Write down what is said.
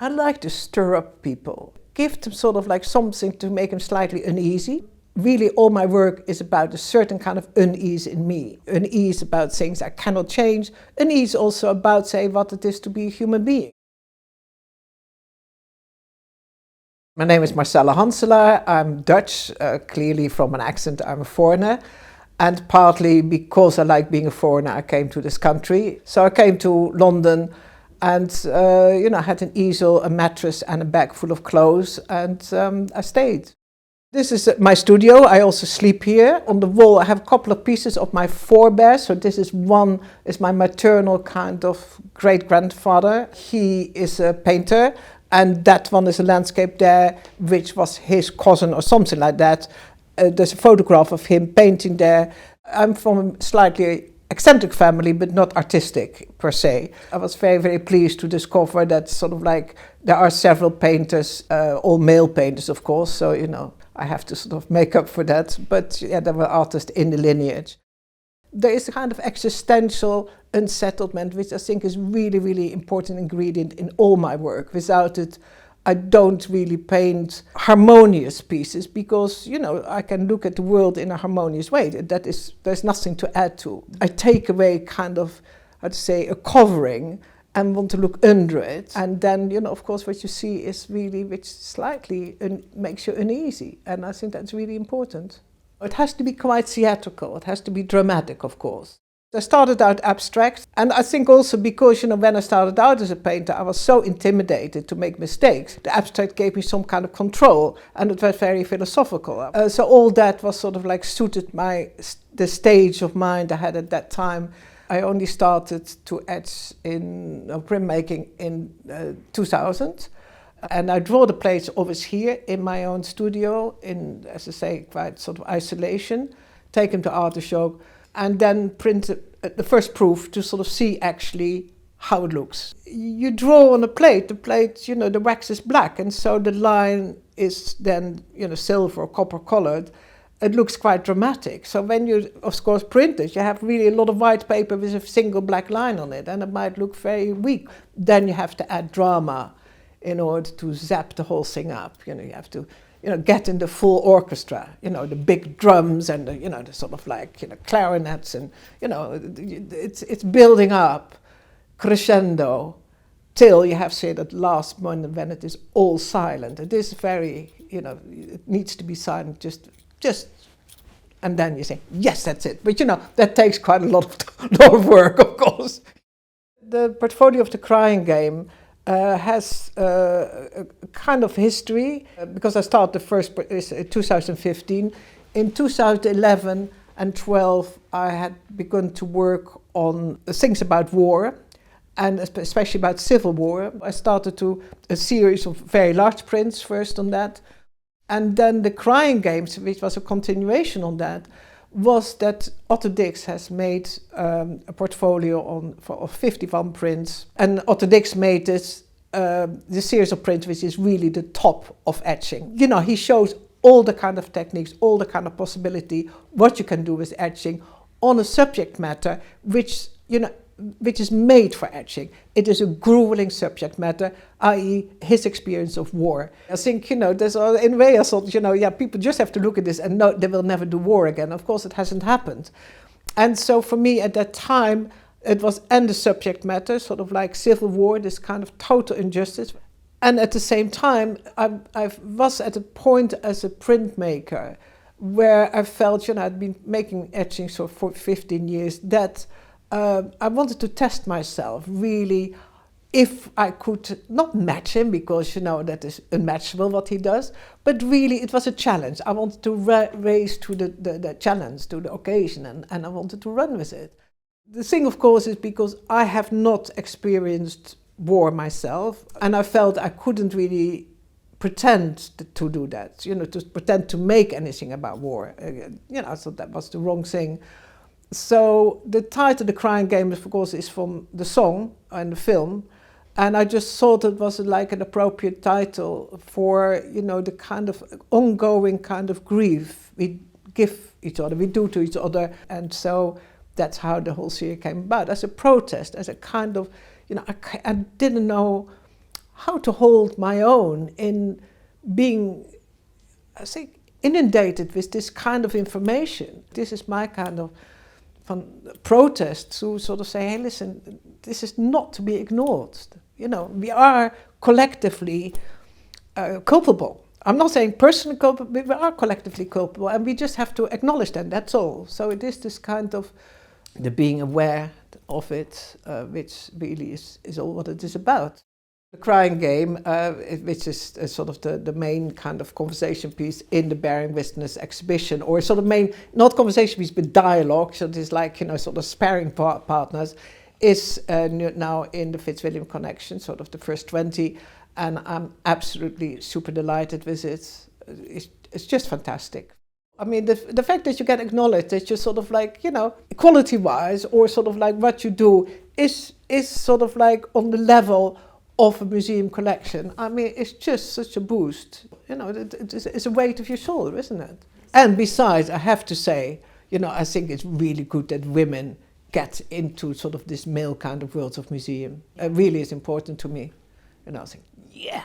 I like to stir up people, give them sort of like something to make them slightly uneasy. Really, all my work is about a certain kind of unease in me. Unease about things I cannot change. Unease also about, say, what it is to be a human being. My name is Marcelle Hanselaar. I'm Dutch, clearly from an accent I'm a foreigner. And partly because I like being a foreigner, I came to this country. So I came to London and, I had an easel, a mattress and a bag full of clothes, and I stayed. This is my studio. I also sleep here. On the wall I have a couple of pieces of my forebears. So this is one is my maternal kind of great-grandfather. He is a painter, and that one is a landscape there, which was his cousin or something like that. There's a photograph of him painting there. I'm from a slightly eccentric family, but not artistic per se. I was very, very pleased to discover that sort of like there are several painters, all male painters, of course, so, I have to sort of make up for that. But yeah, there were artists in the lineage. There is a kind of existential unsettlement, which I think is really, really important ingredient in all my work. Without it, I don't really paint harmonious pieces because, I can look at the world in a harmonious way. There's nothing to add to. I take away kind of, a covering and want to look under it. And then, of course, what you see is really, which slightly makes you uneasy. And I think that's really important. It has to be quite theatrical. It has to be dramatic, of course. I started out abstract, and I think also because, when I started out as a painter, I was so intimidated to make mistakes. The abstract gave me some kind of control, and it was very philosophical. So all that was sort of like suited the stage of mind I had at that time. I only started to etch in printmaking in 2000. And I draw the plates always here in my own studio, in, as I say, quite sort of isolation, take them to art show, and then print the first proof to sort of see actually how it looks. You draw on a plate, the wax is black, and so the line is then, silver or copper colored. It looks quite dramatic. So when you, of course, print it, you have really a lot of white paper with a single black line on it, and it might look very weak. Then you have to add drama in order to zap the whole thing up. You have to get in the full orchestra, the big drums and the sort of like, clarinets, and, it's building up, crescendo, till you have, say, that last moment when it is all silent. It is very, it needs to be silent, just, and then you say, yes, that's it. But, that takes quite a lot of work, of course. The portfolio of the Crying Game has a kind of history, because I started the first in 2015. In 2011 and 12, I had begun to work on things about war, and especially about civil war. I started a series of very large prints first on that, and then the Crying Games, which was a continuation on that, was that Otto Dix has made a portfolio of 51 prints, and Otto Dix made this the series of prints which is really the top of etching. He shows all the kind of techniques, all the kind of possibility, what you can do with etching on a subject matter which is made for etching. It is a grueling subject matter, i.e. his experience of war. I think, there's in a way I thought, people just have to look at this and know they will never do war again. Of course, it hasn't happened. And so for me at that time, it was the subject matter, sort of like civil war, this kind of total injustice. And at the same time, I was at a point as a printmaker where I felt, I'd been making etchings for 15 years, that I wanted to test myself, really, if I could not match him, because, that is unmatchable what he does, but really it was a challenge. I wanted to raise to the challenge, to the occasion, and I wanted to run with it. The thing, of course, is because I have not experienced war myself, and I felt I couldn't really pretend to do that, to pretend to make anything about war. I thought that was the wrong thing. So the title, The Crying Game, of course, is from the song and the film, and I just thought it was like an appropriate title for, the kind of ongoing kind of grief we give each other, we do to each other, and so that's how the whole series came about, as a protest, as a kind of, I didn't know how to hold my own in being, I think, inundated with this kind of information. This is my kind of protest to sort of say, hey, listen, this is not to be ignored. You know, we are collectively culpable. I'm not saying personally culpable, but we are collectively culpable, and we just have to acknowledge that, that's all. So it is this kind of the being aware of it, which really is all what it is about. The crying game, which is sort of the main kind of conversation piece in the Bearing Witness exhibition, or sort of main, not conversation piece, but dialogue, so it is like, you know, sort of sparring partners, is now in the Fitzwilliam collection, sort of the first 20, and I'm absolutely super delighted with it. It's just fantastic. I mean, the fact that you get acknowledged, that you're sort of like, you know, quality-wise, or sort of like what you do is sort of like on the level of a museum collection. I mean, it's just such a boost. You know, it's a weight off your shoulder, isn't it? And besides, I have to say, you know, I think it's really good that women get into sort of this male kind of world of museum. It really is important to me. And I think, yeah.